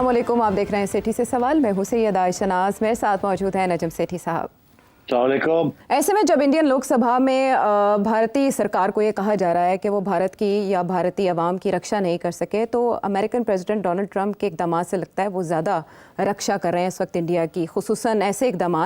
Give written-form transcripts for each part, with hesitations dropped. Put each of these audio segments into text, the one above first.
अस्सलाम वालेकुम, आप देख रहे हैं सेठी से सवाल। मैं हूं सैयद आयशा नाज, मेरे साथ मौजूद है नजम सेठी साहब। ऐसे में जब इंडियन लोकसभा में भारतीय सरकार को ये कहा जा रहा है कि वो भारत की या भारतीय अवाम की रक्षा नहीं कर सके, तो अमेरिकन प्रेसिडेंट डोनाल्ड ट्रंप के इकदाम से लगता है वो ज़्यादा रक्षा कर रहे हैं इस वक्त इंडिया की। खुसूसन ऐसे इकदाम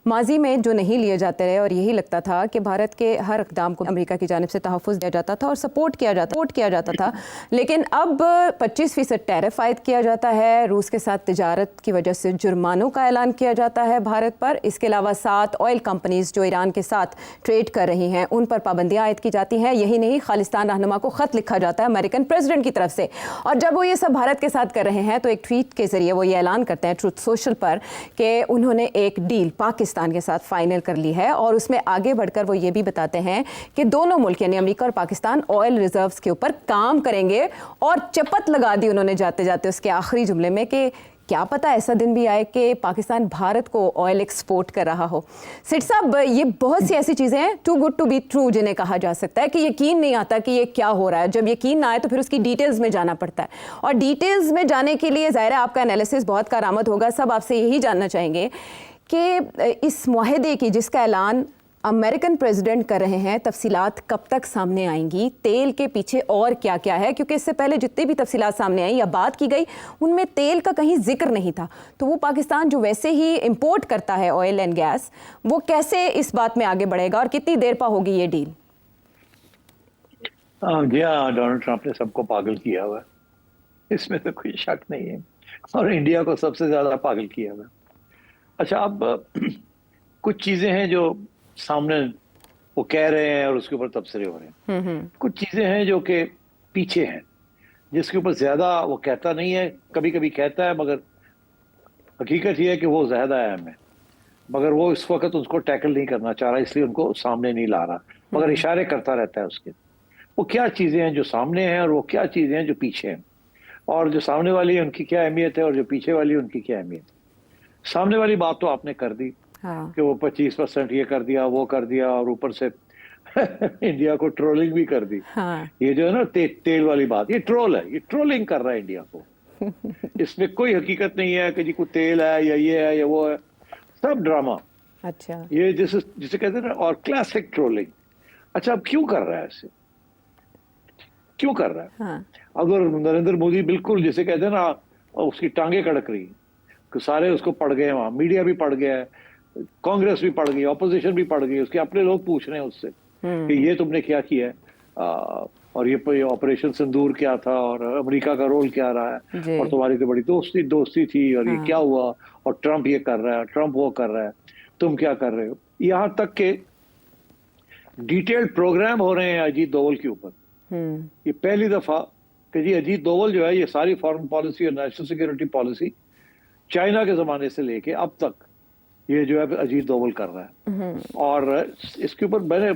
माजी में जो नहीं लिए जाते रहे और यही लगता था कि भारत के हर इकदाम को अमेरिका की जानिब से तहफ़्फ़ुज़ दिया जाता था और सपोर्ट किया जाता था। लेकिन अब 25% टैरिफ आयद किया जाता है, रूस के साथ तिजारत की वजह से जुर्मानों का ऐलान किया जाता है भारत पर। इसके अलावा 7 ऑयल कंपनीज जो ईरान के साथ ट्रेड कर रही हैं उन पर पाबंदियां आयद की जाती हैं। यही नहीं, खालिस्तान रहनुमा को खत लिखा जाता है अमेरिकन प्रेसिडेंट की तरफ से। और जब वो ये सब भारत के साथ कर रहे हैं तो एक ट्वीट के जरिए वो ये ऐलान करते हैं ट्रुथ सोशल पर कि उन्होंने एक डील पाकिस्तान के साथ फाइनल कर ली है। और उसमें आगे बढ़कर वो ये भी बताते हैं कि दोनों मुल्क यानी अमेरिका और पाकिस्तान ऑयल रिजर्व्स के ऊपर काम करेंगे। और चपत लगा दी उन्होंने जाते जाते उसके आखिरी जुमले में कि क्या पता ऐसा दिन भी आए कि पाकिस्तान भारत को ऑयल एक्सपोर्ट कर रहा हो। सेठ साहब, ये बहुत सी ऐसी चीज़ें हैं too good to be true जिन्हें कहा जा सकता है कि यकीन नहीं आता कि ये क्या हो रहा है। जब यकीन ना आए तो फिर उसकी डिटेल्स में जाना पड़ता है, और डिटेल्स में जाने के लिए ज़ाहिर है आपका एनालिसिस बहुत कारआमद होगा। सब आपसे यही जानना चाहेंगे कि इस मुआहदे की जिसका ऐलान अमेरिकन प्रेसिडेंट कर रहे हैं, तफसीलात कब तक सामने आएंगी? तेल के पीछे और क्या क्या है? क्योंकि इससे पहले जितनी भी तफसीलात सामने आई या बात की गई उनमें तेल का कहीं जिक्र नहीं था। तो वो पाकिस्तान जो वैसे ही इंपोर्ट करता है ऑयल एंड गैस, वो कैसे इस बात में आगे बढ़ेगा और कितनी देर पर होगी ये डील? जी हाँ, डोनाल्ड ट्रंप ने सबको पागल किया हुआ है, इसमें तो कोई शक नहीं है, और इंडिया को सबसे ज्यादा पागल किया हुआ है। अच्छा, अब कुछ चीजें हैं जो सामने वो कह रहे हैं और उसके ऊपर तबसरे हो रहे हैं। कुछ चीजें हैं जो कि पीछे हैं, जिसके ऊपर ज्यादा वो कहता नहीं है। कभी कभी कहता है, मगर हकीकत यह है कि वो ज्यादा अहम है, मगर वो इस वक्त उसको टैकल नहीं करना चाह रहा, इसलिए उनको सामने नहीं ला रहा, मगर इशारे करता रहता है उसके। वो क्या चीजें हैं जो सामने हैं और वो क्या चीजें हैं जो पीछे हैं, और जो सामने वाली है उनकी क्या अहमियत है और जो पीछे वाली है उनकी क्या अहमियत है। सामने वाली बात तो आपने कर दी। हाँ। कि वो 25% ये कर दिया, वो कर दिया, और ऊपर से इंडिया को ट्रोलिंग भी कर दी। हाँ। ये जो है ना तेल वाली बात, ये ट्रोल है, ये ट्रोलिंग कर रहा है इंडिया को। इसमें कोई हकीकत नहीं है कि जी कोई तेल है या ये है या वो है, सब ड्रामा। अच्छा, ये जिसे कहते हैं ना, और क्लासिक ट्रोलिंग। अच्छा, अब क्यों कर रहा है ऐसे, क्यों कर रहा है? हाँ। अगर नरेंद्र मोदी बिल्कुल जिसे कहते हैं ना, उसकी टांगे कड़क रही, तो सारे उसको पड़ गए, वहां मीडिया भी पड़ गया है, कांग्रेस भी पड़ गई, ऑपोजिशन भी पड़ गई, उसके अपने लोग पूछ रहे हैं उससे कि ये तुमने क्या किया है, और ये ऑपरेशन सिंदूर क्या था, और अमेरिका का रोल क्या रहा है, और तुम्हारी तो बड़ी दोस्ती थी, और ये क्या हुआ, और ट्रंप ये कर रहा है, ट्रंप वो कर रहा है, तुम क्या कर रहे हो। यहां तक के डिटेल्ड प्रोग्राम हो रहे हैं अजीत दोवल के ऊपर। ये पहली दफा कि जी अजीत दोवल जो है, ये सारी फॉरेन पॉलिसी और नेशनल सिक्योरिटी पॉलिसी चाइना के जमाने से लेके अब तक ये जो है अजीत दोवल कर रहा है। और इसके ऊपर मैंने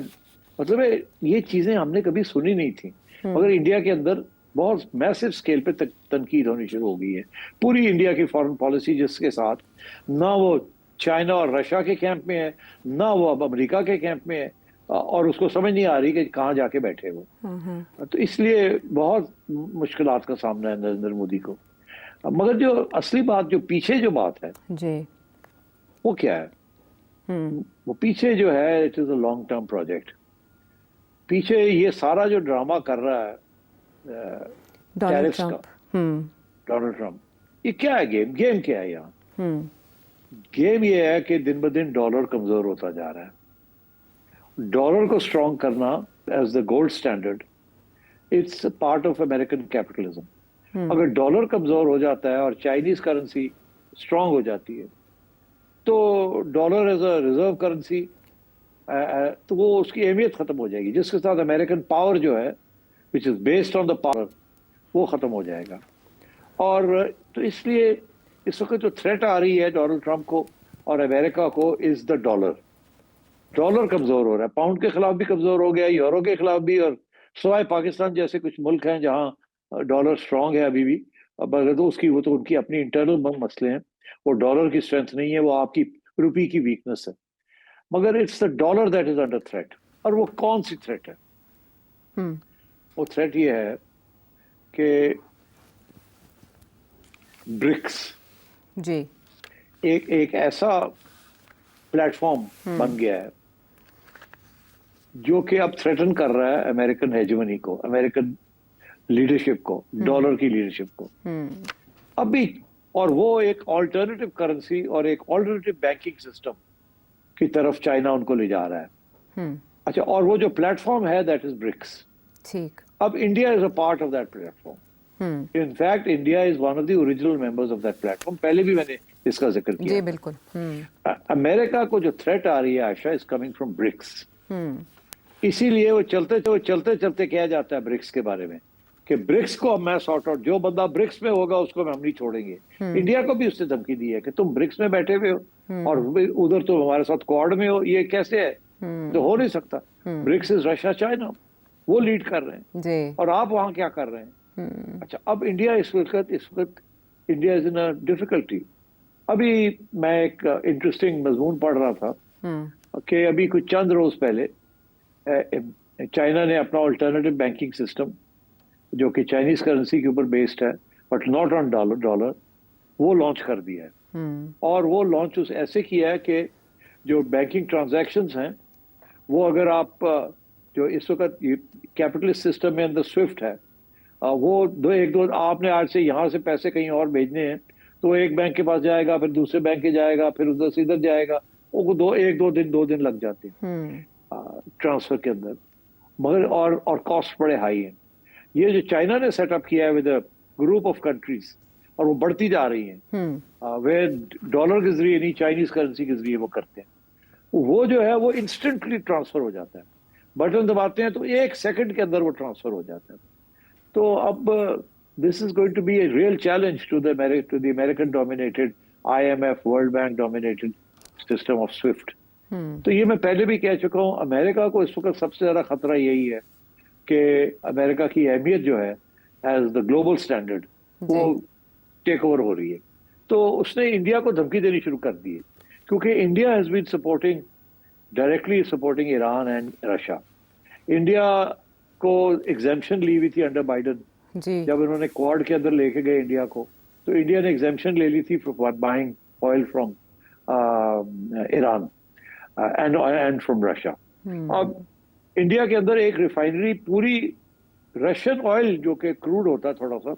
मतलब ये चीजें हमने कभी सुनी नहीं थी, मगर इंडिया के अंदर बहुत मैसिव स्केल पे तनकीद होनी शुरू हो गई है। पूरी इंडिया की फॉरेन पॉलिसी जिसके साथ ना वो चाइना और रशिया के कैंप में है, ना वो अब अमेरिका के कैंप में है, और उसको समझ नहीं आ रही कि कहाँ जाके बैठे वो। तो इसलिए बहुत मुश्किलात का सामना है नरेंद्र मोदी को। मगर जो असली बात, जो पीछे जो बात है जी, वो क्या है? वो पीछे जो है, it is a long term project. पीछे ये सारा जो ड्रामा कर रहा है टैरिफ्स का डोनाल्ड ट्रंप, ये क्या है? गेम क्या है यहाँ? गेम ये है कि दिन ब दिन डॉलर कमजोर होता जा रहा है। डॉलर को स्ट्रॉन्ग करना as the gold standard, it's part of American capitalism. अगर डॉलर कमजोर हो जाता है और चाइनीज करेंसी स्ट्रांग हो जाती है, तो dollar as a reserve currency, तो वो उसकी अहमियत खत्म हो जाएगी, जिसके साथ अमेरिकन पावर जो है which is based on the power, वो खत्म हो जाएगा। और तो इसलिए इस वक्त जो थ्रेट आ रही है डोनाल्ड ट्रंप को और अमेरिका को इज द डॉलर। डॉलर कमजोर हो रहा है, पाउंड के खिलाफ भी कमजोर हो गया, यूरो के खिलाफ भी, और सिवाय पाकिस्तान जैसे कुछ मुल्क हैं जहां डॉलर स्ट्रांग है अभी भी, मगर तो वो तो उनकी अपनी इंटरनल मसले हैं, वो डॉलर की स्ट्रेंथ नहीं है, वो आपकी रुपये की वीकनेस है। मगर it's the dollar that is under threat. और वो कौन सी थ्रेट है? वो थ्रेट ये है कि ब्रिक्स जी। एक ऐसा प्लेटफॉर्म बन गया है जो कि अब थ्रेटन कर रहा है अमेरिकन हेजेमनी को, अमेरिकन लीडरशिप को, डॉलर की लीडरशिप को अभी। और वो एक ऑल्टरनेटिव करेंसी और एक ऑल्टरनेटिव बैंकिंग सिस्टम की तरफ चाइना उनको ले जा रहा है। अच्छा, और वो जो प्लेटफॉर्म है दैट इज ब्रिक्स। ठीक। अब India is a part of that platform. In fact, India is one of the original members of that platform. पहले भी मैंने इसका जिक्र किया। जी बिल्कुल। अमेरिका को जो थ्रेट आ रही है आशा इज कमिंग फ्रॉम ब्रिक्स। इसीलिए वो चलते चलते कहा जाता है ब्रिक्स के बारे में कि ब्रिक्स को मैं सॉर्ट आउट, जो बंदा ब्रिक्स में होगा उसको हम नहीं छोड़ेंगे। इंडिया को भी उसने धमकी दी है कि तुम ब्रिक्स में बैठे हुए हो और उधर तुम हमारे साथ क्वाड में हो, ये कैसे है? तो हो नहीं सकता। ब्रिक्स इज रशिया चाइना, वो लीड कर रहे हैं जी। और आप वहां क्या कर रहे हैं? अच्छा, अब इंडिया इस वक्त India is in a difficulty. अभी मैं एक इंटरेस्टिंग मजमून पढ़ रहा था कि अभी कुछ चंद रोज पहले चाइना ने अपना अल्टरनेटिव बैंकिंग सिस्टम जो कि चाइनीज करेंसी के ऊपर बेस्ड है बट नॉट ऑन डॉलर, वो लॉन्च कर दिया है। और वो लॉन्च उस ऐसे किया है कि जो बैंकिंग ट्रांजैक्शंस हैं वो अगर आप जो इस वक्त कैपिटलिस्ट सिस्टम में अंदर स्विफ्ट है, वो दो आपने आज से यहाँ से पैसे कहीं और भेजने हैं तो एक बैंक के पास जाएगा, फिर दूसरे बैंक के जाएगा, फिर उधर से इधर जाएगा, वो दो दिन लग जाते हैं ट्रांसफर के अंदर। मगर और कॉस्ट बड़े हाई हैं। ये जो चाइना ने सेटअप किया है with a group of countries और वो बढ़ती जा रही हैं वे डॉलर के जरिए नहीं, चाइनीज करेंसी के जरिए वो करते हैं। वो जो है वो इंस्टेंटली ट्रांसफर हो जाता है, बटन दबाते हैं तो 1 सेकंड के अंदर वो ट्रांसफर हो जाता है। तो अब this is going to be a real challenge to the American dominated IMF world bank dominated system of SWIFT. तो ये मैं पहले भी कह चुका हूँ, अमेरिका को इस वक्त सबसे ज्यादा खतरा यही है कि अमेरिका की अहमियत जो है एज द ग्लोबल स्टैंडर्ड वो टेक ओवर हो रही है। तो उसने इंडिया को धमकी देनी शुरू कर दी है क्योंकि India has been directly supporting Iran and Russia. India को एग्जेम्पशन ली हुई थी अंडर बाइडन, जब उन्होंने क्वाड के अंदर लेके गए इंडिया को, तो इंडिया ने एग्जेम्पशन ले ली थी for buying oil from Iran and from Russia. अब इंडिया के अंदर एक रिफाइनरी पूरी रशियन ऑयल जो कि क्रूड होता है थोड़ा सा,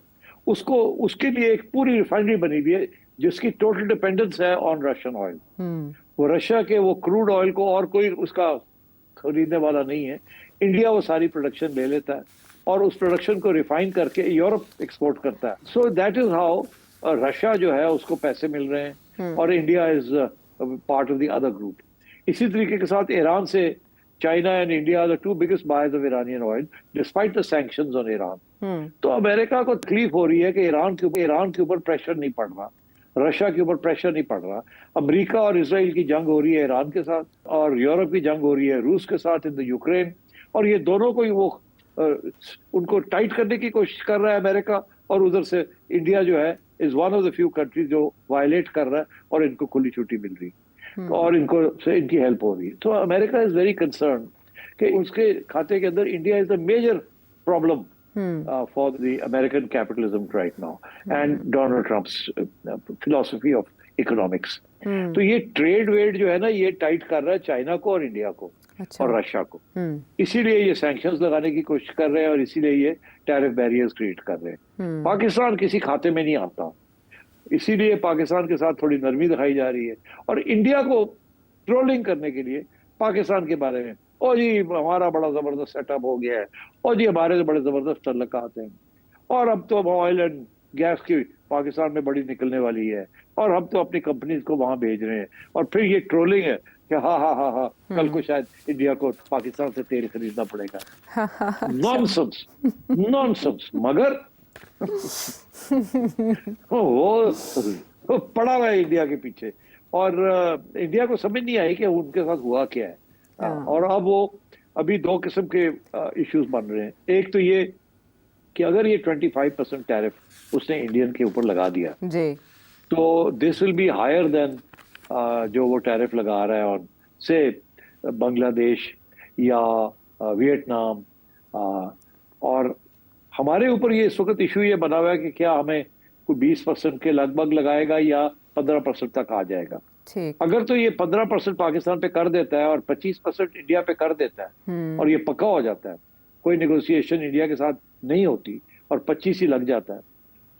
उसके लिए एक पूरी रिफाइनरी बनी हुई है जिसकी टोटल डिपेंडेंस है ऑन रशियन ऑयल। वो रशिया के वो क्रूड ऑयल को और कोई उसका खरीदने वाला नहीं है। इंडिया वो सारी प्रोडक्शन ले लेता है और उस प्रोडक्शन को रिफाइन करके यूरोप एक्सपोर्ट करता है। So that is how Russia जो है उसको पैसे मिल रहे हैं और India is part of the other group. इसी तरीके के साथ ईरान से China and India are the two biggest buyers of Iranian oil despite the sanctions on Iran. तो अमेरिका को तकलीफ हो रही है कि ईरान के ऊपर प्रेशर नहीं पड़ रहा, रशिया के ऊपर प्रेशर नहीं पड़ रहा। अमेरिका और इसराइल की जंग हो रही है ईरान के साथ और यूरोप की जंग हो रही है रूस के साथ इन द यूक्रेन, और ये दोनों को ही वो उनको टाइट करने की कोशिश कर रहा है अमेरिका, और उधर से इंडिया जो है is one of the few countries जो वायलेट कर रहा है और इनको खुली छुट्टी मिल रही है और इनको से इनकी हेल्प हो रही है। तो अमेरिका इज वेरी कंसर्न कि उसके खाते के अंदर India is the major problem for the American capitalism right now and Donald Trump's philosophy of economics. तो ये ट्रेड वेड जो है ना ये टाइट कर रहा है चाइना को और इंडिया को और रशिया को। इसीलिए ये सैंक्शंस लगाने की कोशिश कर रहे हैं और इसीलिए ये टैरिफ बैरियर्स क्रिएट कर रहे हैं। पाकिस्तान किसी खाते में नहीं आता, इसीलिए पाकिस्तान के साथ थोड़ी नरमी दिखाई जा रही है और इंडिया को ट्रोलिंग करने के लिए पाकिस्तान के बारे में, ओ जी हमारा बड़ा जबरदस्त सेटअप हो गया है, और जी हमारे से बड़े जबरदस्त तल्लुकात हैं, और अब तो ऑयल एंड गैस की पाकिस्तान में बड़ी निकलने वाली है और हम तो अपनी कंपनीज को वहां भेज रहे हैं। और फिर ये ट्रोलिंग है कि हाँ कल को शायद इंडिया को पाकिस्तान से तेल खरीदना पड़ेगा। Nonsense nonsense. मगर वो पड़ा हुआ है इंडिया के पीछे और इंडिया को समझ नहीं आई कि उनके साथ हुआ क्या है। और अब वो अभी दो किस्म के इश्यूज बन रहे हैं। एक तो ये कि अगर ये 25% टैरिफ उसने इंडियन के ऊपर लगा दिया जी, तो this will be higher than जो वो टैरिफ लगा रहा है और से बांग्लादेश या वियतनाम। और हमारे ऊपर ये इस वक्त इशू ये बना हुआ है कि क्या हमें कोई 20% के लगभग लगाएगा या 15% तक आ जाएगा। ठीक। अगर तो ये 15% पाकिस्तान पे कर देता है और 25% इंडिया पे कर देता है और ये पक्का हो जाता है, कोई नेगोशिएशन इंडिया के साथ नहीं होती और 25 ही लग जाता है,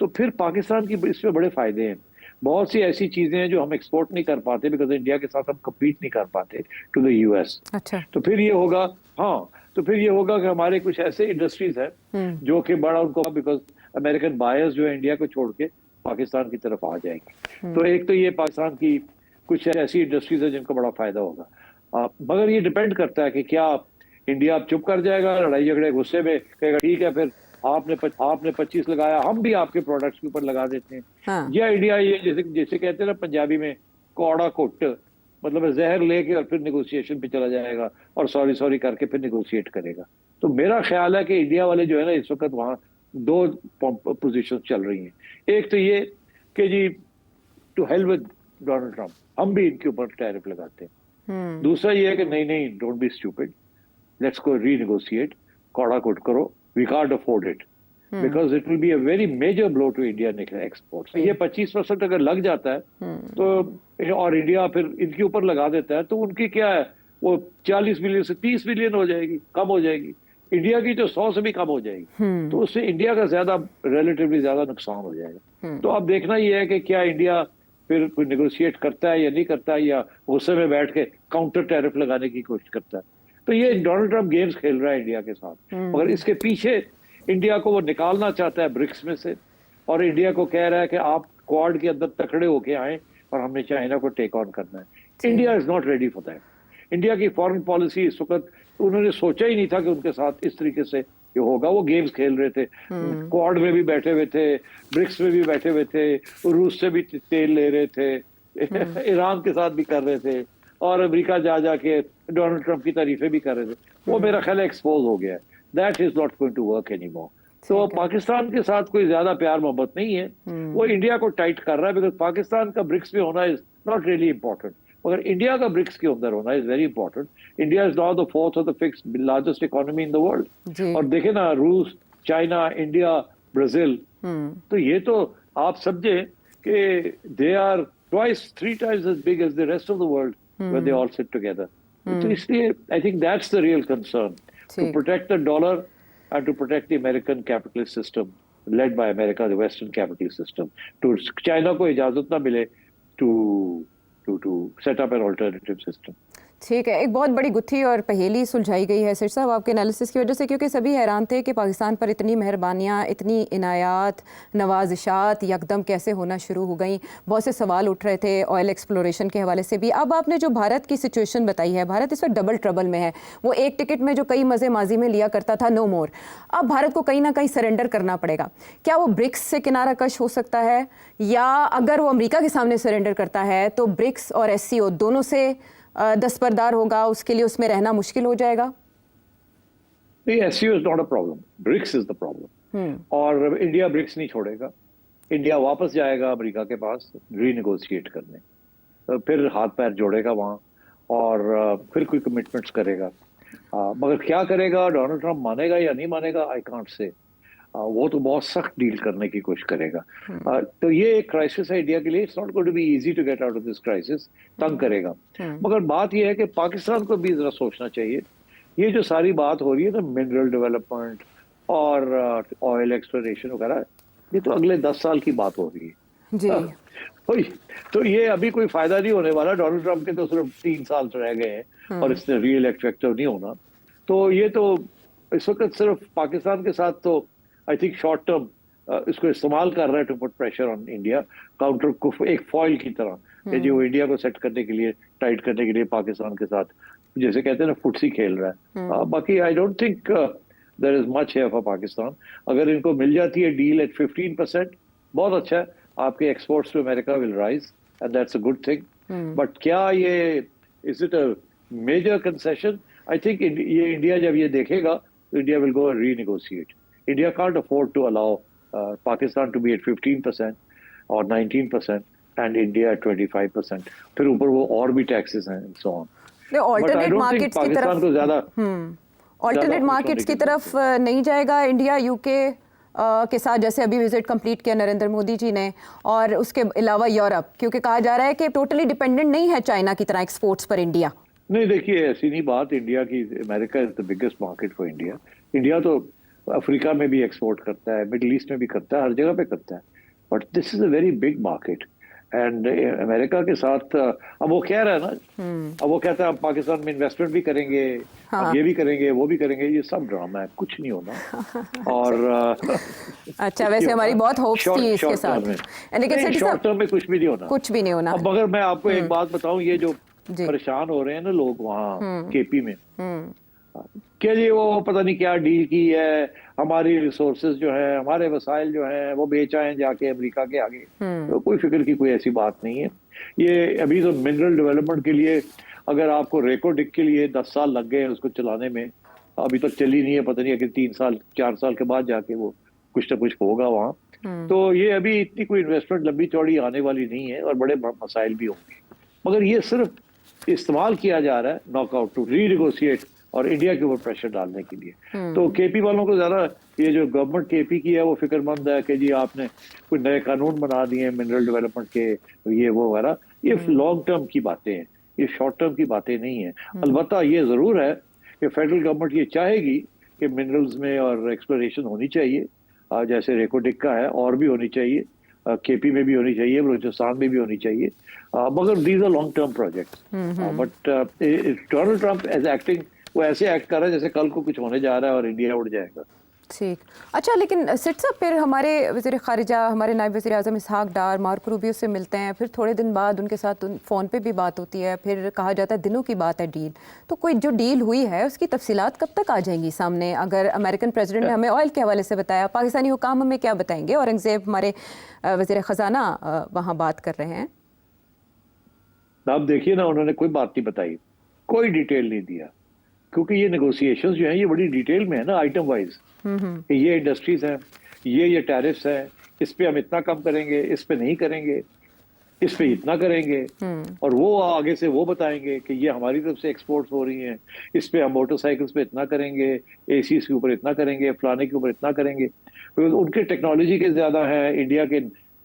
तो फिर पाकिस्तान की इसमें बड़े फायदे हैं। बहुत सी ऐसी चीजें हैं जो हम एक्सपोर्ट नहीं कर पाते बिकॉज इंडिया के साथ हम कम्पीट नहीं कर पाते टू द यूएस। अच्छा। तो फिर ये होगा, हाँ, तो फिर ये होगा कि हमारे कुछ ऐसे इंडस्ट्रीज हैं जो कि बड़ा उनको, बिकॉज अमेरिकन बायर्स जो है इंडिया को छोड़ के पाकिस्तान की तरफ आ जाएंगे। तो एक तो ये पाकिस्तान की कुछ ऐसी इंडस्ट्रीज है जिनका बड़ा फायदा होगा। मगर ये डिपेंड करता है कि क्या इंडिया अब चुप कर जाएगा, लड़ाई झगड़े गुस्से में कहेगा ठीक है फिर आपने 25 लगाया, हम भी आपके प्रोडक्ट्स के ऊपर लगा देते हैं। हाँ। या इंडिया ये जैसे कहते हैं ना पंजाबी में, कौड़ा कुट, मतलब जहर लेके और फिर निगोशिएशन पे चला जाएगा और सॉरी करके फिर निगोशिएट करेगा। तो मेरा ख्याल है कि इंडिया वाले जो है ना इस वक्त वहां दो पोजीशन चल रही हैं। एक तो ये कि go to hell with Donald Trump, हम भी इनके ऊपर टैरिफ लगाते हैं। दूसरा ये है कि नहीं, don't be stupid, let's go renegotiate, कौड़ा कुट करो, we can't afford it because it will be a very major blow to Indian exports. ये 25% अगर लग जाता है तो और इंडिया फिर इनके ऊपर लगा देता है तो उनकी क्या है, वो 40 मिलियन से 30 मिलियन हो जाएगी, कम हो जाएगी। इंडिया की तो 100 से भी कम हो जाएगी। तो उससे इंडिया का ज्यादा रिलेटिवली ज्यादा नुकसान हो जाएगा। तो अब देखना ये है कि क्या इंडिया फिर कोई नेगोशिएट करता है या नहीं करता है, या गुस्से में बैठ के काउंटर टैरिफ लगाने की कोशिश करता है। तो ये डोनाल्ड ट्रम्प गेम्स खेल रहा है इंडिया के साथ, मगर इसके पीछे इंडिया को वो निकालना चाहता है ब्रिक्स में से, और इंडिया को कह रहा है कि आप क्वाड के अंदर तकड़े होके आए और हमने चाइना को टेक ऑन करना है। India is not ready for that. India की फॉरेन पॉलिसी इस वक्त, उन्होंने सोचा ही नहीं था कि उनके साथ इस तरीके से ये होगा। वो गेम्स खेल रहे थे, क्वाड में भी बैठे हुए थे, ब्रिक्स में भी बैठे हुए थे, रूस से भी तेल ले रहे थे, ईरान के साथ भी कर रहे थे, और अमेरिका जा जाके डोनाल्ड ट्रम्प की तारीफें भी कर रहे थे। वो मेरा ख्याल एक्सपोज हो गया है। That is not going to work any more. तो पाकिस्तान के साथ कोई ज्यादा प्यार मोहब्बत नहीं है, वो इंडिया को टाइट कर रहा है बिकॉज पाकिस्तान का ब्रिक्स में होना इज नॉट रियली इंपॉर्टेंट, मगर इंडिया का ब्रिक्स के अंदर होना is very important. India is now the fourth और the fifth largest economy in the world. और देखे ना, रूस, चाइना, इंडिया, ब्राजील, तो ये तो आप समझे कि they are twice 3 times as big as the rest of the world when they all sit together. तो इसलिए I think that's the real concern, to protect the dollar and to protect the American capitalist system led by America, the Western capitalist system. To China को इजाजत ना मिले to set up an alternative system. ठीक है, एक बहुत बड़ी गुत्थी और पहेली सुलझाई गई है सिर साहब आपके एनालिसिस की वजह से, क्योंकि सभी हैरान थे कि पाकिस्तान पर इतनी मेहरबानियाँ, इतनी इनायात, नवाजिशात यकदम कैसे होना शुरू हो गई। बहुत से सवाल उठ रहे थे ऑयल एक्सप्लोरेशन के हवाले से भी। अब आपने जो भारत की सिचुएशन बताई है, भारत इस वक्त डबल ट्रबल में है। वो एक टिकट में जो कई मज़े माजी में लिया करता था, नो मोर, अब भारत को कहीं ना कहीं सरेंडर करना पड़ेगा। क्या वो ब्रिक्स से किनारा कश हो सकता है, या अगर वो अमेरिका के सामने सरेंडर करता है तो ब्रिक्स और SCO दोनों से दस्तबरदार होगा, उसके लिए उसमें रहना मुश्किल हो जाएगा? नहीं, SCO is not a problem, BRICS is the problem. और इंडिया ब्रिक्स नहीं छोड़ेगा, इंडिया वापस जाएगा अमेरिका के पास रीनेगोशिएट करने, तो फिर हाथ पैर जोड़ेगा वहां और फिर कोई कमिटमेंट्स करेगा। मगर क्या करेगा, डोनाल्ड ट्रम्प मानेगा या नहीं मानेगा, आई कांट से। वो तो बहुत सख्त डील करने की कोशिश करेगा। तो ये एक क्राइसिस है इंडिया के लिए। It's not going to be easy to get out of this crisis, तंग करेगा। मगर बात ये है कि पाकिस्तान को भी जरा सोचना चाहिए। ये जो सारी बात हो रही है ना, मिनरल डेवलपमेंट और ऑयल एक्सप्लोरेशन वगैरह, ये तो अगले 10 साल की बात हो रही है जी। तो ये अभी कोई फायदा नहीं होने वाला। डोनाल्ड ट्रम्प के तो सिर्फ 3 साल रह गए हैं और इसने रियल इफेक्टिव नहीं होना। तो ये तो इस वक्त सिर्फ पाकिस्तान के साथ तो आई थिंक शॉर्ट टर्म इसको इस्तेमाल कर रहा है to put pressure on India, counter को एक फॉइल की तरह, कि जो इंडिया को सेट करने के लिए, टाइट करने के लिए पाकिस्तान के साथ जैसे कहते हैं ना फुटसी खेल रहा है। बाकी I don't think there is much here for Pakistan. अगर इनको मिल जाती है डील एट 15%, बहुत अच्छा है, आपके exports to America will rise and that's a good thing. But क्या ये is it a major concession? I think ये इंडिया जब ये देखेगा तो India will go renegotiate. India can't afford to allow Pakistan to be at 15% or 19% and India at 25%. फिर ऊपर वो और भी taxes हैं and so on. Alternate markets की तरफ तो ज़्यादा ऑल्टरनेट मार्केट्स की तरफ नहीं जाएगा इंडिया, यूके के साथ जैसे अभी विजिट कंप्लीट किया नरेंद्र मोदी जी ने, और उसके अलावा यूरोप, क्योंकि कहा जा रहा है कि टोटली डिपेंडेंट नहीं है चाइना की तरह एक्सपोर्ट्स पर इंडिया। नहीं देखिए, ऐसी नहीं बात इंडिया की। America is the biggest market for India. India तो अफ्रीका में भी एक्सपोर्ट करता है, मिडिल ईस्ट में भी करता है, हर जगह पे करता है। But this is a very big market and America के साथ अब वो कह रहा है ना, अब वो कहता है अब पाकिस्तान में इन्वेस्टमेंट भी करेंगे, अब ये भी करेंगे, वो भी करेंगे। ये सब ड्रामा है, कुछ नहीं होना। और अच्छा, वैसे हमारी बहुत होप्स थी इसके साथ, लेकिन शॉर्ट टर्म में कुछ भी नहीं होना, कुछ भी नहीं होना। अब अगर मैं आपको एक बात बताऊं, ये जो परेशान हो रहे हैं ना लोग वहाँ केपी में, क्या जी वो पता नहीं क्या डील की है, हमारी रिसोर्सेज जो है, हमारे वसाइल जो हैं वो बेच आए जाके अमेरिका के आगे। तो कोई फिक्र की कोई ऐसी बात नहीं है। ये अभी तो मिनरल डेवलपमेंट के लिए अगर आपको रेको डिक के लिए 10 साल लग गए उसको चलाने में, अभी तक चली नहीं है, पता नहीं अगर 3 साल 4 साल के बाद जाके वो कुछ ना कुछ होगा वहाँ। तो ये अभी इतनी कोई इन्वेस्टमेंट लंबी चौड़ी आने वाली नहीं है और बड़े मसाइल भी होंगे, मगर ये सिर्फ इस्तेमाल किया जा रहा है नॉकआउट टू रीनेगोशिएट और इंडिया के ऊपर प्रेशर डालने के लिए। तो केपी वालों को ज्यादा, ये जो गवर्नमेंट केपी की है वो फिक्रमंद है कि जी आपने कुछ नए कानून बना दिए हैं मिनरल डेवलपमेंट के, ये वो वगैरह। ये लॉन्ग टर्म की बातें हैं, ये शॉर्ट टर्म की बातें नहीं है। अलबत्ता ये जरूर है कि फेडरल गवर्नमेंट ये चाहेगी कि मिनरल्स में और एक्सप्लोरेशन होनी चाहिए, जैसे रेको डिक का है, और भी होनी चाहिए, केपी में भी होनी चाहिए, बलूचिस्तान में भी होनी चाहिए, मगर these are long term projects. But Donald Trump is acting, वो ऐसे एक्ट कर रहा है जैसे कल को कुछ होने जा रहा है और इंडिया उड़ जाएगा। ठीक, अच्छा, लेकिन सिट साहब फिर हमारे वज़ीर ख़ारिजा, हमारे नायब वज़ीर आज़म इसहाक डार मार्को रूबियो से मिलते हैं, फिर थोड़े दिन बाद उनके साथ फ़ोन पे भी बात होती है, फिर कहा जाता है दिनों की बात है डील। तो कोई जो डील हुई है उसकी तफसीलात कब तक आ जाएंगी सामने? अगर अमेरिकन प्रेसिडेंट ने हमें ऑयल के हवाले से बताया, पाकिस्तानी हुकाम हमें क्या बताएंगे? औरंगज़ेब हमारे वज़ीर ख़जाना वहाँ बात कर रहे हैं। आप देखिए ना, उन्होंने कोई बात नहीं बताई, कोई डिटेल नहीं दिया, क्योंकि ये नेगोशिएशंस जो हैं ये बड़ी डिटेल में है ना, आइटम वाइज। ये इंडस्ट्रीज हैं, ये टैरिफ्स हैं, इस पे हम इतना कम करेंगे, इस पे नहीं करेंगे, इस पे इतना करेंगे, और वो आगे से वो बताएंगे कि ये हमारी तरफ से एक्सपोर्ट्स हो रही हैं, इस पे हम मोटरसाइकिल्स पे इतना करेंगे, एसीज के ऊपर इतना करेंगे, फलाने के ऊपर इतना करेंगे। तो उनके टेक्नोलॉजी के ज्यादा है, इंडिया के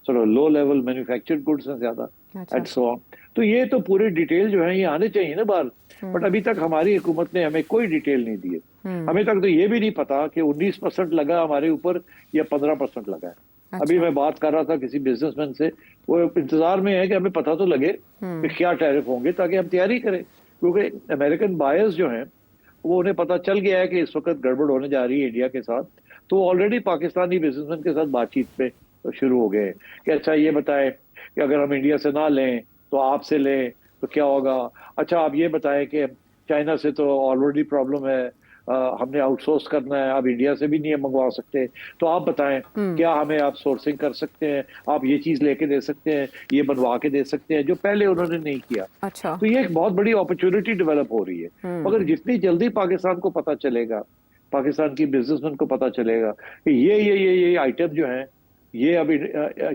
लो लेवल मैन्युफैक्चर्ड गुड्स हैं ज्यादा, एंड सो ऑन। तो ये तो पूरी डिटेल जो है ये आने चाहिए ना बाहर, बट अभी तक हमारी हुकूमत ने हमें कोई डिटेल नहीं दी है। हमें तक तो ये भी नहीं पता कि 19% लगा हमारे ऊपर या 15% लगा है। अच्छा। अभी मैं बात कर रहा था किसी बिजनेसमैन से, वो इंतजार में है कि हमें पता तो लगे कि क्या टैरिफ होंगे ताकि हम तैयारी करें, क्योंकि अमेरिकन बायर्स जो हैं वो उन्हें पता चल गया है कि इस वक्त गड़बड़ होने जा रही है इंडिया के साथ, तो ऑलरेडी पाकिस्तानी बिजनेसमैन के साथ बातचीत पे शुरू हो गए कि अच्छा ये बताएं कि अगर हम इंडिया से ना लें तो आपसे लें तो क्या होगा। अच्छा आप ये बताएं कि चाइना से तो ऑलरेडी प्रॉब्लम है, हमने आउटसोर्स करना है, अब इंडिया से भी नहीं मंगवा सकते, तो आप बताएं क्या हमें आप सोर्सिंग कर सकते हैं, आप ये चीज लेके दे सकते हैं, ये बनवा के दे सकते हैं, जो पहले उन्होंने नहीं किया। अच्छा। तो ये एक बहुत बड़ी अपॉर्चुनिटी डेवलप हो रही है, मगर जितनी जल्दी पाकिस्तान को पता चलेगा, पाकिस्तान की बिजनेसमैन को पता चलेगा कि ये आइटम जो है ये अभी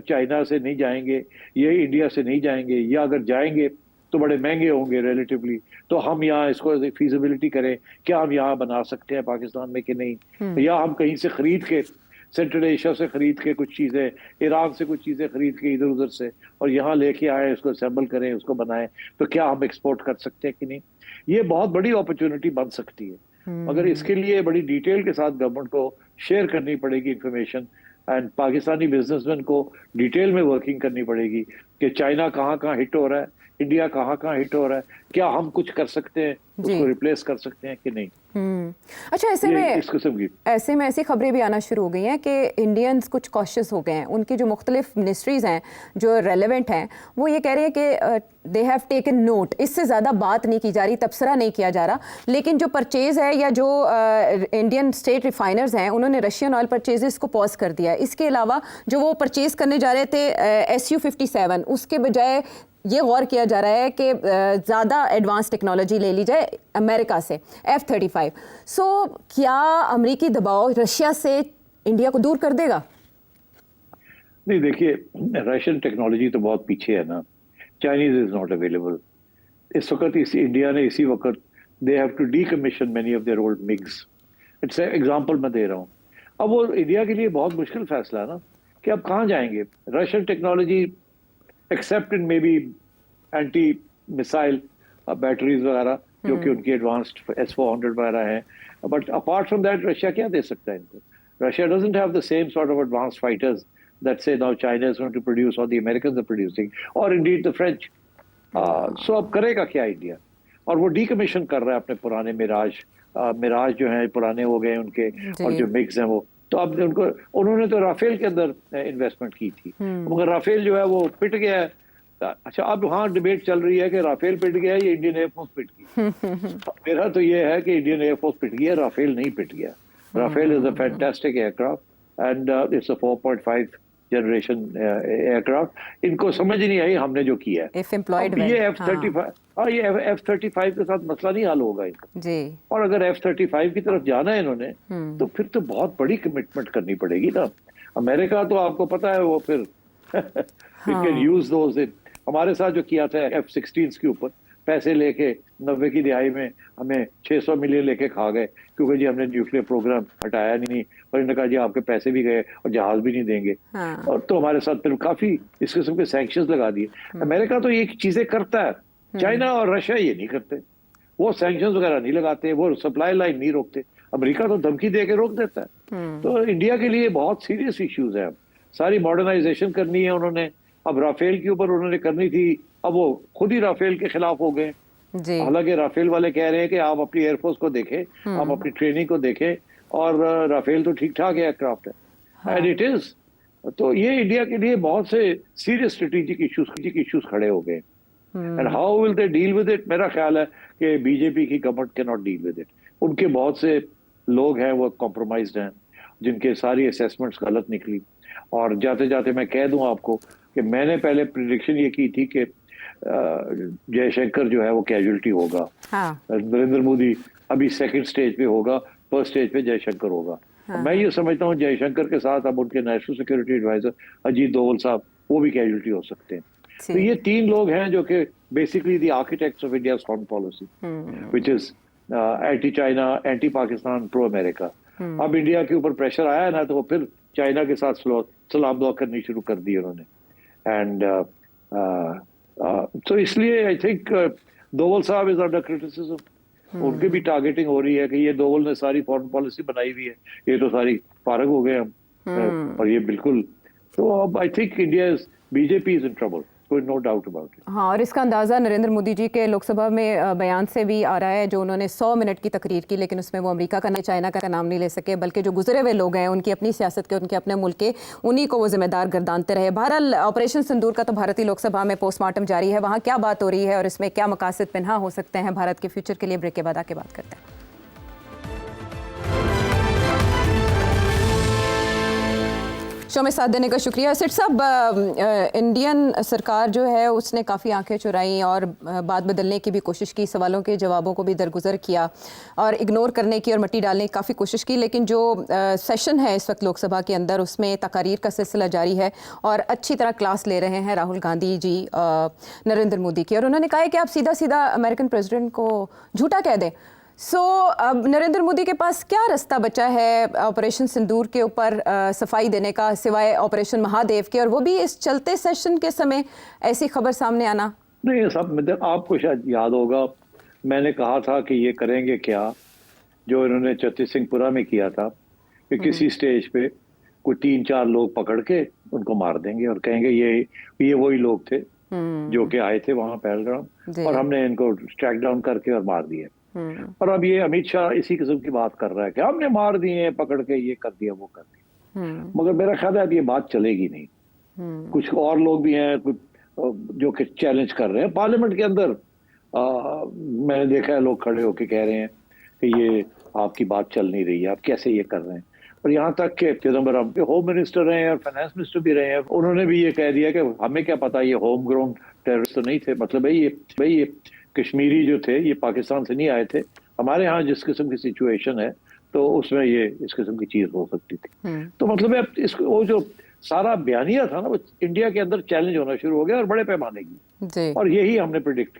चाइना से नहीं जाएंगे, ये इंडिया से नहीं जाएंगे, या अगर जाएंगे तो बड़े महंगे होंगे रिलेटिवली, तो हम यहाँ इसको फीजिबिलिटी करें, क्या हम यहाँ बना सकते हैं पाकिस्तान में कि नहीं, या हम कहीं से खरीद के, सेंट्रल एशिया से खरीद के कुछ चीजें, ईरान से कुछ चीजें खरीद के इधर उधर से और यहाँ लेके आए, उसको असेंबल करें, उसको बनाएं, तो क्या हम एक्सपोर्ट कर सकते हैं कि नहीं। ये बहुत बड़ी अपॉर्चुनिटी बन सकती है, मगर इसके लिए बड़ी डिटेल के साथ गवर्नमेंट को शेयर करनी पड़ेगी इंफॉर्मेशन, एंड पाकिस्तानी बिजनेसमैन को डिटेल में वर्किंग करनी पड़ेगी कि चाइना कहाँ कहाँ हिट हो रहा है, इंडिया कहाँ कहाँ हिट हो रहा है, क्या हम कुछ कर सकते हैं, उसको रिप्लेस कर सकते हैं कि नहीं। अच्छा, ऐसे में ऐसी खबरें भी आना शुरू हो गई हैं कि इंडियंस कुछ कॉशियस हो गए हैं, उनकी जो मुख्तलिफ मिनिस्ट्रीज़ हैं जो रेलेवेंट हैं वो ये कह रही हैं कि दे हैव टेकन नोट, इससे ज़्यादा बात नहीं की जा रही, तबसरा नहीं किया जा रहा, लेकिन जो परचेज़ है या जो इंडियन स्टेट रिफाइनर्स हैं उन्होंने रशियन ऑयल परचेजेस को पॉज कर दिया है। इसके अलावा जो वो परचेज़ करने जा रहे थे SU-57, उसके बजाय ये गौर किया जा रहा है कि ज़्यादा एडवांस टेक्नोलॉजी ले ली जाए अमेरिका से, F-35। सो क्या अमेरिकी दबाव रशिया से इंडिया को दूर कर देगा? नहीं देखिए, रशियन टेक्नोलॉजी तो बहुत पीछे है ना, चाइनीज इज नॉट अवेलेबल इस वक्त। इंडिया ने इसी वक्त they have to decommission many of their old MiGs. It's example मैं दे रहा हूँ, अब वो इंडिया के लिए बहुत मुश्किल फैसला है ना कि अब कहाँ जाएंगे। Russian technology accept in may be anti missile batteries वगैरह जो कि उनकी एडवांस्ड S-400 वगैरह है, but apart from that Russia क्या दे सकता है इनको। Russia doesn't have the same sort of advanced fighters that say now China is going to produce or the Americans are producing or indeed the French. So अब करेगा क्या India. और वो decommission कर रहा है अपने पुराने मिराज जो हैं पुराने हो गए उनके, और जो मिक्स हैं वो, तो अब उन्होंने तो राफेल के अंदर इन्वेस्टमेंट की थी, मगर राफेल जो है वो पिट गया है। अच्छा, अब वहाँ डिबेट चल रही है कि राफेल पिट गया है या इंडियन एयरफोर्स पिट गई। मेरा तो ये है कि इंडियन एयरफोर्स पिट गया, राफेल नहीं पिट गया। Rafale is a fantastic aircraft and it's a 4.5 generation aircraft. इनको समझ नहीं आई हमने जो किया है। ये F-35, हाँ ये F-35 के साथ मसला नहीं हल होगा इनका जी। और अगर F-35 की तरफ जाना है इन्होंने तो फिर तो बहुत बड़ी कमिटमेंट करनी पड़ेगी ना। अमेरिका तो आपको पता है वो फिर कैन यूज दोज। हमारे साथ जो किया था F-16 के ऊपर, पैसे लेके 90 की दिहाई में हमें 600 मिलियन लेके खा गए क्योंकि जी हमने न्यूक्लियर प्रोग्राम हटाया नहीं, और इन्होंने कहा जी आपके पैसे भी गए और जहाज भी नहीं देंगे। और तो हमारे साथ फिर काफी इस किस्म के सैंक्शंस लगा दिए। अमेरिका तो ये चीजें करता है, चाइना और रशिया ये नहीं करते। वो सैंक्शंस वगैरह नहीं लगाते, वो सप्लाई लाइन नहीं रोकते। अमेरिका तो धमकी दे के रोक देता है। तो इंडिया के लिए बहुत सीरियस इश्यूज है। अब सारी मॉडर्नाइजेशन करनी है उन्होंने, अब राफेल के ऊपर उन्होंने करनी थी, अब वो खुद ही राफेल के खिलाफ हो गए। हालांकि राफेल वाले कह रहे हैं कि आप अपनी एयरफोर्स को देखें, आप अपनी ट्रेनिंग को देखें, और राफेल तो ठीक ठाक एयरक्राफ्ट है एंड इट इज। तो ये इंडिया के लिए बहुत से सीरियस स्ट्रेटेजिक इश्यूज खड़े हो गए। And how will they deal with it? मेरा ख्याल है कि बीजेपी की government can not deal with it. उनके बहुत से लोग हैं वो कॉम्प्रोमाइज्ड हैं, जिनके सारी असेसमेंट्स गलत निकली। और जाते जाते मैं कह दूं आपको कि मैंने पहले प्रिडिक्शन ये की थी कि जयशंकर जो है वो कैजुअलिटी होगा। नरेंद्र मोदी अभी सेकंड स्टेज पे होगा, फर्स्ट स्टेज पे जयशंकर होगा। मैं ये समझता हूँ जयशंकर के साथ अब उनके national security adviser Ajit Doval साहब वो भी कैजुअलिटी हो सकते हैं। तो ये तीन लोग हैं जो कि basically the architects of India's foreign policy, which is anti China, anti Pakistan, pro America. अब इंडिया के ऊपर प्रेशर आया ना, तो वो फिर चाइना के साथ सलाम दुआ करनी शुरू कर दी उन्होंने। एंड तो इसलिए आई थिंक डोवल साहब इज अंडर क्रिटिसिज्म। उनकी भी टारगेटिंग हो रही है कि ये डोवल ने सारी फॉरेन पॉलिसी बनाई हुई है, ये तो सारी फारग हो गए हम। और ये बिल्कुल, तो अब I think India is, BJP is in trouble, कोई नो डाउट अबाउट इट। हाँ, और इसका अंदाज़ा नरेंद्र मोदी जी के लोकसभा में बयान से भी आ रहा है, जो उन्होंने 100 मिनट की तकरीर की, लेकिन उसमें वो अमेरिका का, चाइना का नाम नहीं ले सके, बल्कि जो गुजरे हुए लोग हैं उनकी अपनी सियासत के, उनके अपने मुल्क के, उन्हीं को वो जिम्मेदार गर्दानते रहे। बहरहाल ऑपरेशन सिंदूर का तो भारतीय लोकसभा में पोस्टमार्टम जारी है, वहाँ क्या बात हो रही है और इसमें क्या मकासद पिन्हा हो सकते हैं भारत के फ्यूचर के लिए, ब्रेक के बाद आके बात करते हैं। शो में साथ देने का शुक्रिया। सेठ साहब, इंडियन सरकार जो है उसने काफ़ी आंखें चुराई और बात बदलने की भी कोशिश की, सवालों के जवाबों को भी दरगुजर किया और इग्नोर करने की और मिट्टी डालने की काफ़ी कोशिश की। लेकिन जो सेशन है इस वक्त लोकसभा के अंदर, उसमें तकारीर का सिलसिला जारी है और अच्छी तरह क्लास ले रहे हैं राहुल गांधी जी नरेंद्र मोदी की, और उन्होंने कहा है कि आप सीधा सीधा अमेरिकन प्रेसिडेंट को झूठा कह दें। अब नरेंद्र मोदी के पास क्या रास्ता बचा है ऑपरेशन सिंदूर के ऊपर सफाई देने का, सिवाय ऑपरेशन महादेव के, और वो भी इस चलते सेशन के समय ऐसी खबर सामने आना? नहीं, सब आपको शायद याद होगा, मैंने कहा था कि ये करेंगे क्या जो इन्होंने छत्तीस सिंहपुरा में किया था कि किसी स्टेज पे कोई 3-4 लोग पकड़ के उनको मार देंगे और कहेंगे ये वही लोग थे जो कि आए थे वहां पहलगाम, और हमने इनको ट्रैक डाउन करके और मार दिए। और अब ये अमित शाह इसी किस्म की बात कर रहा है कि हमने मार दिए, पकड़ के ये कर दिया, वो कर दिया। मगर मेरा ख्याल है अब ये बात चलेगी नहीं। कुछ और लोग भी हैं जो कि चैलेंज कर रहे हैं पार्लियामेंट के अंदर। मैंने देखा है लोग खड़े होके कह रहे हैं कि ये आपकी बात चल नहीं रही है, आप कैसे ये कर रहे हैं। और यहाँ तक कि चिदम्बरम होम मिनिस्टर रहे हैं और फाइनेंस मिनिस्टर भी रहे हैं, उन्होंने भी ये कह दिया कि हमें क्या पता, ये होम ग्रोन टेररिस्ट तो नहीं थे। मतलब भाई ये कश्मीरी जो थे ये पाकिस्तान से नहीं आए थे। हमारे यहाँ जिस किस्म की सिचुएशन है तो उसमें ये इस किस्म की चीज हो सकती थी। तो मतलब है वो जो सारा बयानिया था ना, वो इंडिया के अंदर चैलेंज होना शुरू हो गया और बड़े पैमाने की। और यही हमने प्रिडिक्ट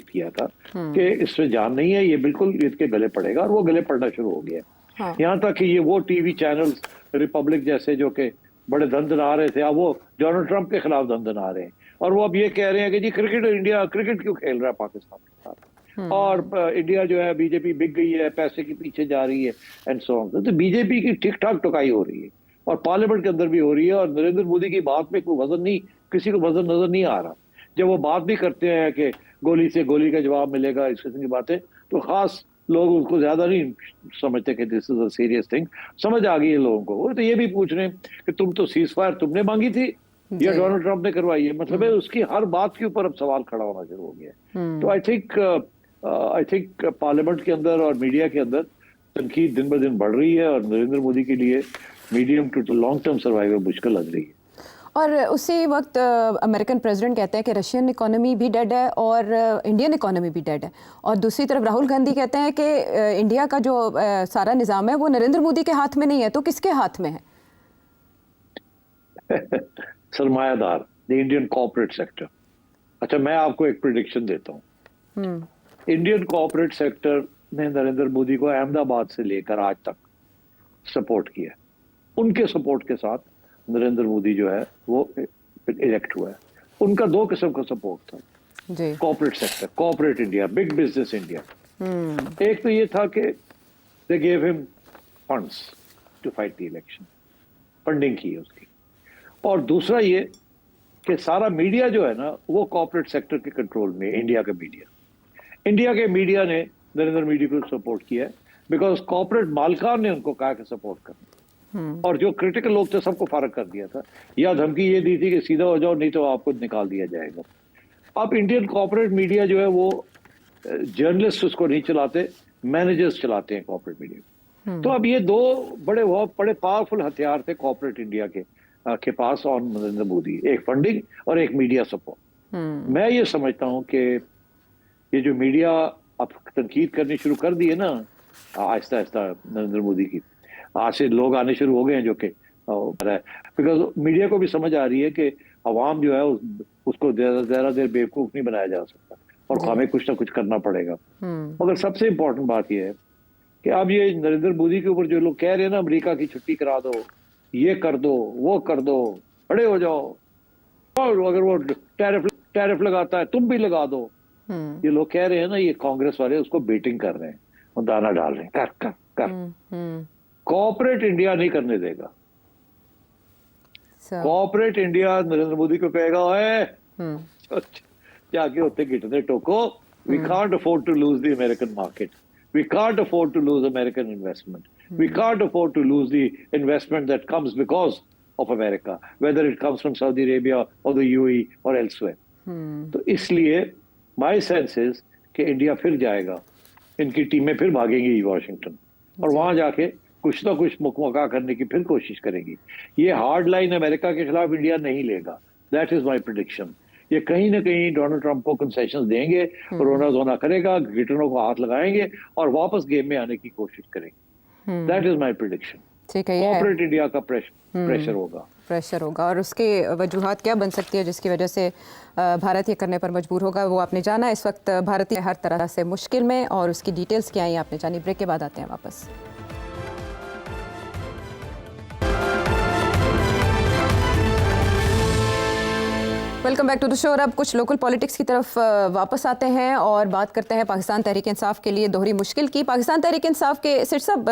किया था कि इसमें जान नहीं है, ये बिल्कुल इसके गले पड़ेगा, और वो गले पड़ना शुरू हो गया। हाँ। यहाँ तक कि ये वो टीवी चैनल्स रिपब्लिक जैसे जो कि बड़े दंदना रहे थे, अब वो डोनाल्ड ट्रंप के खिलाफ दंदना रहे हैं, और वो अब ये कह रहे हैं कि जी क्रिकेट, इंडिया क्रिकेट क्यों खेल रहा है पाकिस्तान के साथ, और इंडिया जो है बीजेपी बिक गई है, पैसे के पीछे जा रही है एंड सो ऑन। तो बीजेपी की ठीक ठाक टुकाई हो रही है और पार्लियामेंट के अंदर भी हो रही है, और नरेंद्र मोदी की बात में कोई वजन नहीं, किसी को वजन नजर नहीं आ रहा। जब वो बात भी करते हैं कि गोली से गोली का जवाब मिलेगा, इस किस्म की बातें, तो खास लोग उसको ज्यादा नहीं समझते कि this is a serious thing. समझ आ गई है लोगों को। वो तो ये भी पूछ रहे हैं कि तुम तो सीज फायर तुमने मांगी थी या डोनाल्ड ट्रंप ने करवाई है। मतलब है उसकी हर बात के ऊपर अब सवाल खड़ा होना शुरू हो गया। तो आई थिंक पार्लियामेंट के अंदर और मीडिया के अंदर तनकीद दिन ब दिन बढ़ रही है, और नरेंद्र मोदी के लिए medium to long term survival मुश्किल लग रही है। और उसी वक्त अमेरिकन प्रेसिडेंट कहते हैं कि रशियन इकोनॉमी भी डेड है और इंडियन इकोनॉमी भी डेड है, और दूसरी तरफ राहुल गांधी कहते हैं कि इंडिया का जो सारा निज़ाम है वो नरेंद्र मोदी के हाथ में नहीं है, तो किसके हाथ में है? सरमायादार, द इंडियन कॉर्पोरेट सेक्टर। अच्छा, मैं आपको एक प्रिडिक्शन देता हूँ। इंडियन कॉर्पोरेट सेक्टर ने नरेंद्र मोदी को अहमदाबाद से लेकर आज तक सपोर्ट किया। उनके सपोर्ट के साथ नरेंद्र मोदी जो है वो इलेक्ट हुआ है। उनका दो किस्म का सपोर्ट था, corporate sector, corporate India, big business India. एक तो ये था कि they give him funds to fight the election, funding की है उसकी। और दूसरा ये कि सारा मीडिया जो है ना वो कॉर्पोरेट सेक्टर के कंट्रोल में। इंडिया के मीडिया ने नरेंद्र मोदी को सपोर्ट किया बिकॉज कॉर्पोरेट मालिकान ने उनको कहा कि सपोर्ट करना, और जो क्रिटिकल लोग थे सबको फारग कर दिया था, या धमकी ये दी थी कि सीधा हो जाओ नहीं तो आपको निकाल दिया जाएगा। अब इंडियन कॉर्पोरेट मीडिया जो है वो जर्नलिस्ट उसको नहीं चलाते, मैनेजर्स चलाते हैं कॉर्पोरेट मीडिया। तो अब ये दो बहुत बड़े पावरफुल हथियार थे कॉर्पोरेट इंडिया के पास ऑन नरेंद्र मोदी, एक फंडिंग और एक मीडिया सपोर्ट। मैं ये समझता हूँ कि ये जो मीडिया अब तनकीद करनी शुरू कर दी है ना आहिस्ता आहिस्ता नरेंद्र मोदी की, आज से लोग आने शुरू हो गए हैं जो कि बिकॉज मीडिया को भी समझ आ रही है कि अवाम जो है उसको ज्यादा देर बेवकूफ नहीं बनाया जा सकता, और हमें कुछ ना कुछ करना पड़ेगा। मगर सबसे इम्पोर्टेंट बात यह है कि अब ये नरेंद्र मोदी के ऊपर जो लोग कह रहे हैं ना अमेरिका की छुट्टी करा दो, ये कर दो, वो कर दो, खड़े हो जाओ, और अगर वो टैरिफ लगाता है तुम भी लगा दो, ये लोग कह रहे हैं ना, ये कांग्रेस वाले उसको बेटिंग कर रहे हैं, वो दाना डाल रहे हैं, कर। कॉर्पोरेट इंडिया नहीं करने देगा। कॉर्पोरेट इंडिया नरेंद्र मोदी को कहेगा, ओए जाके होते गिटने टोको, we can't afford to lose the American market, we can't afford to lose American investment, we can't afford to lose the investment that comes because of America, whether it comes from Saudi Arabia और the UAE और elsewhere. तो इसलिए my sense is कि India फिर जाएगा, इनकी टीमें फिर भागेंगी वॉशिंगटन, और वहां जाके कुछ ना कुछ मुकमका करने की फिर कोशिश करेगी। ये हार्ड लाइन अमेरिका के खिलाफ इंडिया नहीं लेगा, दैट इज माय प्रेडिक्शन। ये कहीं ना कहीं डोनाल्ड ट्रंप को कंसेशंस देंगे, रोना धोना करेगा, घिटनों को हाथ लगाएंगे और वापस गेम में आने की कोशिश करेंगे। That is my prediction. ठीक है, कॉर्पोरेट इंडिया का प्रेशर होगा। और उसके वजूहात क्या बन सकती है जिसकी वजह से भारत ये करने पर मजबूर होगा, वो आपने जाना। इस वक्त भारत हर तरह से मुश्किल में, और उसकी डिटेल्स क्या हैं आपने जानी। ब्रेक के बाद आते हैं वापस। Welcome back to the show. अब कुछ लोकल पॉलिटिक्स की तरफ वापस आते हैं और बात करते हैं पाकिस्तान तहरीक इंसाफ के लिए दोहरी मुश्किल की। पाकिस्तान तहरीक इंसाफ के सिर सब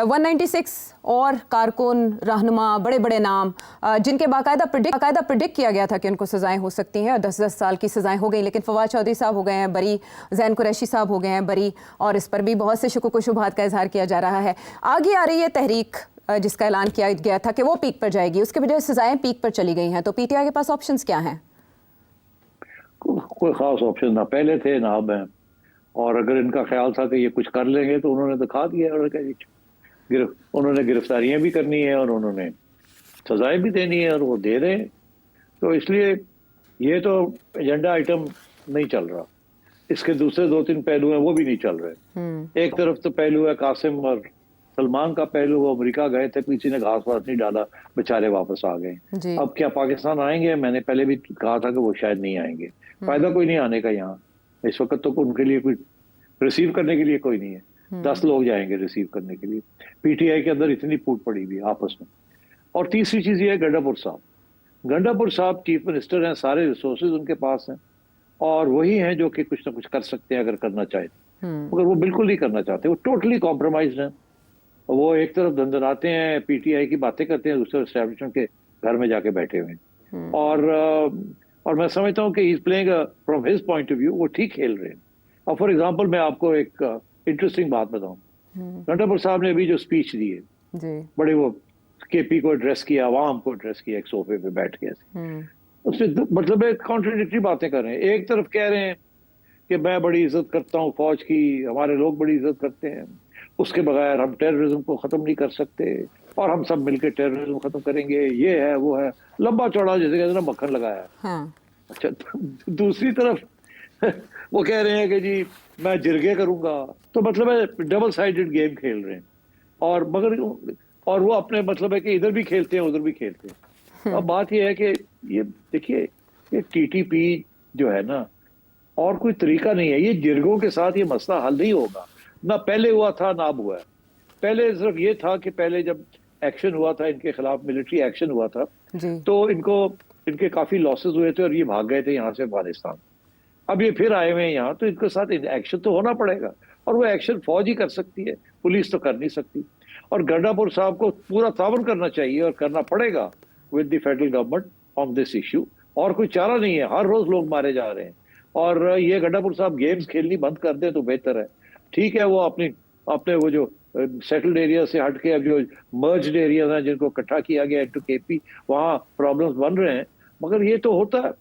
196 और कारकुन, रहनुमा, बड़े बड़े नाम जिनके बाकायदा प्रिडिक्ट किया गया था कि उनको सज़ाएं हो सकती हैं, और 10-10 साल की सज़ाएं हो गई, लेकिन फवाद चौधरी साहब हो गए हैं बरी, जैन कुरैशी साहब हो गए हैं बरी, और इस पर भी बहुत से शुक्र व शुबहात का इजहार किया जा रहा है। आगे आ रही है तहरीक जिसका ऐलान किया गया था कि वो पीक पर जाएगी, उसके बजाय सजाएं पीक पर चली गई हैं। तो पीटीआई के पास ऑप्शंस क्या हैं? कोई खास ऑप्शन ना पहले थे ना अब हैं, और अगर इनका ख्याल था कि ये कुछ कर लेंगे तो उन्होंने दिखा दिया। उन्होंने गिरफ्तारियां भी करनी है और उन्होंने सजाएं भी देनी है, और वो दे रहे हैं। तो इसलिए ये तो एजेंडा आइटम नहीं चल रहा। इसके दूसरे 2-3 पहलू हैं, वो भी नहीं चल रहे। एक तरफ तो पहलू है कासिम और सलमान का पहलू, वो अमेरिका गए थे, किसी ने घास वास नहीं डाला, बेचारे वापस आ गए। अब क्या पाकिस्तान आएंगे? मैंने पहले भी कहा था कि वो शायद नहीं आएंगे। फायदा कोई नहीं आने का यहाँ इस वक्त, तो उनके लिए कोई रिसीव करने के लिए कोई नहीं है। 10 लोग जाएंगे रिसीव करने के लिए। पीटीआई के अंदर इतनी फूट पड़ी हुई है आपस में। और तीसरी चीज ये है गंडापुर साहब। गंडापुर साहब चीफ मिनिस्टर हैं, सारे रिसोर्सेज उनके पास हैं और वही हैं जो कि कुछ ना कुछ कर सकते हैं अगर करना चाहे, मगर वो बिल्कुल नहीं करना चाहते। वो टोटली कॉम्प्रोमाइज हैं। वो एक तरफ दंदनाते हैं, पीटीआई की बातें करते हैं, दूसरे एस्टेब्लिशमेंट के घर में जाके बैठे हुए हैं। और मैं समझता हूँ कि he is playing from his point of view वो ठीक खेल रहे हैं। और फॉर एग्जांपल मैं आपको एक इंटरेस्टिंग बात बताऊं। गंडापुर साहब ने अभी जो स्पीच दी है, बड़े वो केपी को एड्रेस किया, आवाम को एड्रेस किया एक सोफे पे बैठ के, उसमें मतलब कॉन्ट्रडिक्टरी बातें कर रहे हैं। एक तरफ कह रहे हैं कि मैं बड़ी इज्जत करता हूँ फौज की, हमारे लोग बड़ी इज्जत करते हैं, उसके बगैर हम टेररिज्म को खत्म नहीं कर सकते और हम सब मिलकर टेररिज्म खत्म करेंगे, ये है वो है, लंबा चौड़ा जैसे कहते हैं ना मक्खन लगाया। हाँ। अच्छा, दूसरी तरफ वो कह रहे हैं कि जी मैं जिरगे करूंगा, तो मतलब है डबल साइडेड गेम खेल रहे हैं। और मगर और वो अपने मतलब है कि इधर भी खेलते हैं उधर भी खेलते हैं। अब बात ये है कि ये देखिए ये टीटीपी जो है ना, और कोई तरीका नहीं है, ये जिरगों के साथ ये मसला हल नहीं होगा। ना पहले हुआ था ना अब हुआ है। पहले सिर्फ ये था कि पहले जब एक्शन हुआ था इनके खिलाफ, मिलिट्री एक्शन हुआ था, तो इनके काफी लॉसेस हुए थे और ये भाग गए थे यहाँ से अफगानिस्तान। अब ये फिर आए हुए हैं यहाँ, तो इनके साथ एक्शन तो होना पड़ेगा और वो एक्शन फौज ही कर सकती है, पुलिस तो कर नहीं सकती। और गंडापुर साहब को पूरा तावन करना चाहिए और करना पड़ेगा with the federal government on this issue. और कोई चारा नहीं है, हर रोज लोग मारे जा रहे हैं और ये गंडापुर साहब गेम्स खेलनी बंद कर दें तो बेहतर है। ठीक है, वो अपने वो जो सेटल्ड एरिया से हट के अब जो मर्ज्ड एरियाज हैं जिनको इकट्ठा किया गया टू केपी, वहाँ प्रॉब्लम्स बन रहे हैं, मगर ये तो होता है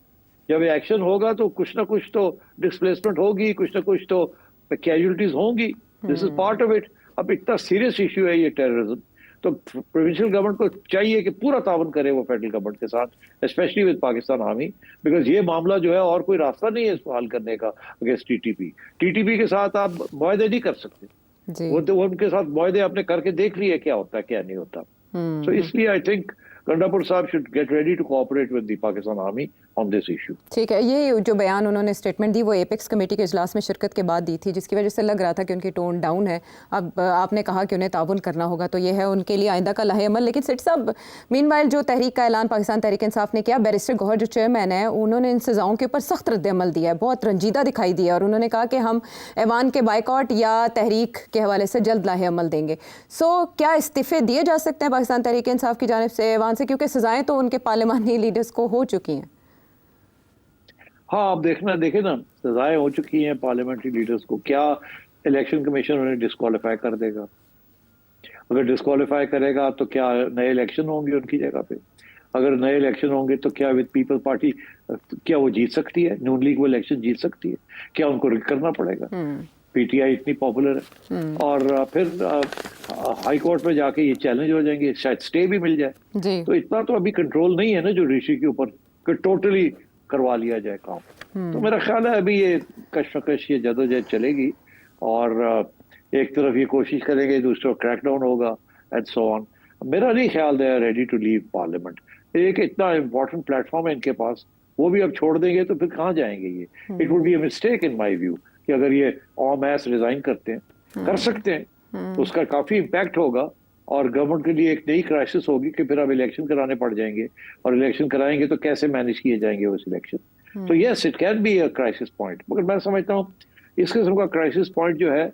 जब एक्शन होगा तो कुछ ना कुछ तो डिस्प्लेसमेंट होगी, कुछ ना कुछ तो कैजुअलिटीज होंगी। This is part of it. अब इतना सीरियस इश्यू है ये टेररिज्म, तो प्रोविंशियल गवर्नमेंट को चाहिए कि पूरा तावन करे वो फेडरल गवर्नमेंट के साथ, specially with Pakistan army, because ये मामला जो है और कोई रास्ता नहीं है इसको हल करने का अगेंस्ट टीटीपी के साथ आप मुआहदे नहीं कर सकते। वो तो उनके साथ मुआहदे आपने करके देख लिए क्या होता है क्या नहीं होता। तो इसलिए आई थिंक गंडापुर साहब should get ready to cooperate with the Pakistan army on this issue. ठीक है, ये जो बयान उन्होंने स्टेटमेंट दी वो एपेक्स कमेटी के इजलास में शिरकत के बाद दी थी, जिसकी वजह से लग रहा था कि उनकी टोन डाउन है। अब आपने कहा कि उन्हें ताउन करना होगा, तो ये है उनके लिए आइंदा का लाहे अमल। लेकिन सेठ साहब, मीनवाइल जो तहरीक का ऐलान पाकिस्तान तहरीक इंसाफ ने किया, बैरिस्टर गौहर जो चेयरमैन है उन्होंने इन सज़ाओं के ऊपर सख्त रद्द-ए-अमल दिया है, बहुत रंजीदा दिखाई दिया और उन्होंने कहा कि हम ऐवान के बाइकआउट या तहरीक के हवाले से जल्द लाहे अमल देंगे। सो क्या इस्तीफ़े दिए जा सकते हैं पाकिस्तान तहरीक इंसाफ की जानिब से ऐवान से, क्योंकि सज़ाएँ तो उनके पार्लिमानी लीडर्स को हो चुकी हैं? हाँ, आप देखे ना सजाएं हो चुकी हैं पार्लियामेंट्री लीडर्स को। क्या इलेक्शन कमीशन उन्हें डिस्क्वालीफाई कर देगा? अगर डिस्क्वालीफाई करेगा तो क्या नए इलेक्शन होंगे उनकी जगह पे? अगर नए इलेक्शन होंगे तो क्या विद पीपल पार्टी क्या वो जीत सकती है? नून लीग वो इलेक्शन जीत सकती है? क्या उनको रिक करना पड़ेगा? पीटीआई इतनी पॉपुलर है और फिर हाई कोर्ट में जाके ये चैलेंज हो जाएंगे, शायद स्टे भी मिल जाए। तो इतना तो अभी कंट्रोल नहीं है ना जुडिशरी के ऊपर कि टोटली करवा लिया जाए काम। तो मेरा ख्याल है अभी ये कश्मकश ये जदोजहद चलेगी और एक तरफ ये कोशिश करेंगे, दूसरा क्रैकडाउन होगा एंड सो ऑन। मेरा नहीं ख्याल they are ready to leave parliament. एक इतना इम्पोर्टेंट प्लेटफॉर्म है इनके पास, वो भी अब छोड़ देंगे तो फिर कहाँ जाएंगे ये? It would be a mistake in my view कि अगर ये ऑन मैस रिजाइन करते हैं, कर सकते हैं, तो उसका काफी इम्पैक्ट होगा और गवर्नमेंट के लिए एक नई क्राइसिस होगी कि फिर अब इलेक्शन कराने पड़ जाएंगे और इलेक्शन कराएंगे तो कैसे मैनेज किए जाएंगे उस इलेक्शन। तो yes, it can be a crisis point, मगर मैं समझता हूँ इस किस्म का क्राइसिस पॉइंट जो है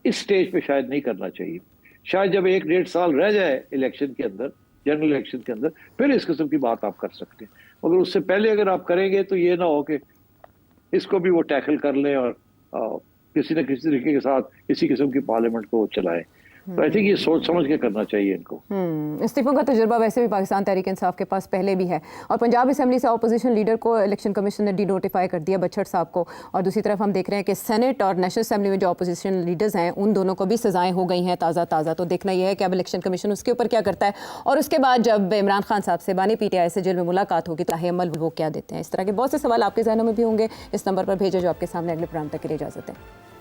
इस स्टेज पे शायद नहीं करना चाहिए। शायद जब 1-1.5 साल रह जाए इलेक्शन के अंदर, जनरल इलेक्शन के अंदर, फिर इस किस्म की बात आप कर सकते हैं। मगर उससे पहले अगर आप करेंगे तो ये ना हो कि इसको भी वो टैकल कर लें और किसी न किसी तरीके के साथ इसी किस्म की पार्लियामेंट को चलाएं। तो आई थिंक ये सोच समझ के करना चाहिए इनको। इस्तीफों का तजुर्बा वैसे भी पाकिस्तान तहरीक इंसाफ के पास पहले भी है और पंजाब असेंबली से अपोजिशन लीडर को इलेक्शन कमीशन ने डिनोटिफाई कर दिया, बच्छड़ साहब को। और दूसरी तरफ हम देख रहे हैं कि सेनेट और नेशनल असेंबली में जो अपोजिशन लीडर्स हैं उन दोनों को भी सजाएं हो गई हैं ताज़ा। तो देखना यह है कि अब इलेक्शन कमीशन उसके ऊपर क्या करता है और उसके बाद जब इमरान खान साहब से बानी PTI से जेल में मुलाकात होगी तो अमल वो क्या देते हैं। इस तरह के बहुत से सवाल आपके जहनों में भी होंगे। इस नंबर पर भेजे जो आपके सामने। अगले प्रोग्राम तक के लिए इजाज़त है।